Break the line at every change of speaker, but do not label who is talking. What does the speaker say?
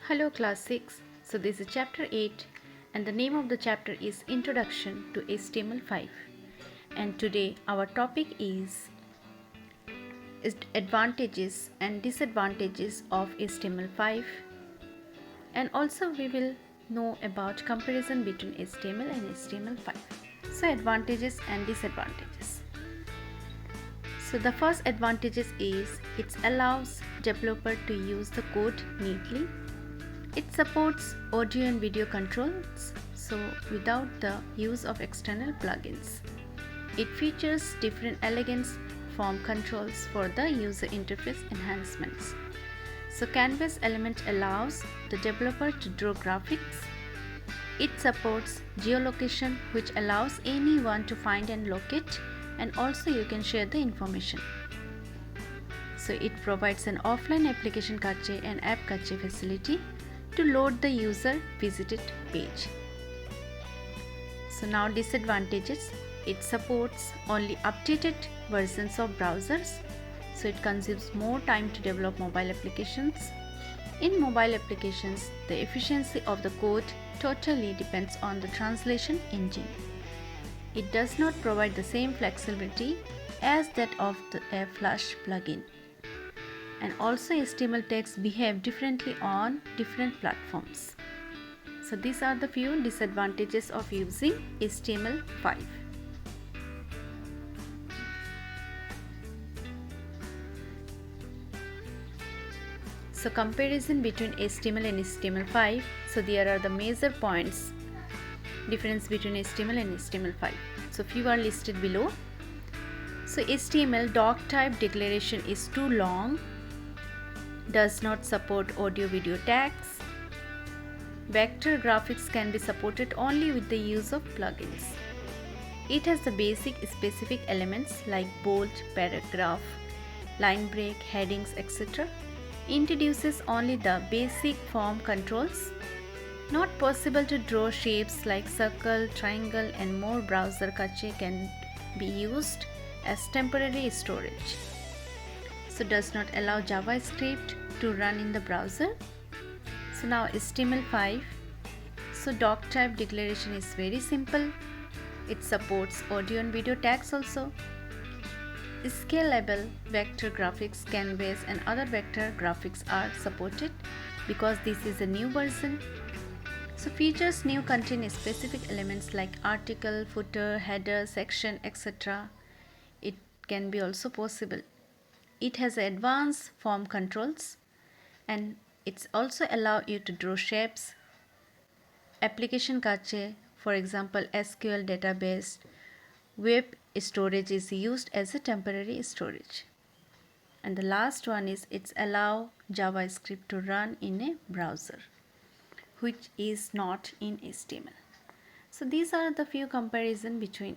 Hello class 6. So this is chapter 8 and the name of the chapter is Introduction to HTML5. And today our topic is advantages and disadvantages of HTML5, and also we will know about comparison between HTML and HTML5. So advantages and disadvantages. So the first advantages is it allows developer to use the code neatly. It supports audio and video controls, so without the use of external plugins. It features different elegance form controls for the user interface enhancements. So Canvas element allows the developer to draw graphics. It supports geolocation, which allows anyone to find and locate, and also you can share the information. So it provides an offline application cache and app cache facility to load the user visited page. So now disadvantages. It supports only updated versions of browsers, so it consumes more time to develop mobile applications. In mobile applications, the efficiency of the code totally depends on the translation engine. It does not provide the same flexibility as that of a Flash plugin. And also HTML tags behave differently on different platforms. So these are the few disadvantages of using HTML5. So comparison between HTML and HTML5. So there are the major points difference between HTML and HTML5. So few are listed below. So HTML doc type declaration is too long, does not support audio video tags. Vector graphics can be supported only with the use of plugins. It has the basic specific elements like bold, paragraph, line break, headings, etc. Introduces only the basic form controls. Not possible to draw shapes like circle, triangle, and more. Browser cache can be used as temporary storage. So does not allow JavaScript to run in the browser. So now HTML5. So doc type declaration is very simple. It supports audio and video tags also. Scalable vector graphics, Canvas and other vector graphics are supported because this is a new version. So features new contain specific elements like article, footer, header, section, etc. It can be also possible. It has advanced form controls, and it's also allow you to draw shapes. Application cache, for example SQL database, web storage is used as a temporary storage. And the last one is it's allow JavaScript to run in a browser, which is not in HTML. So these are the few comparison between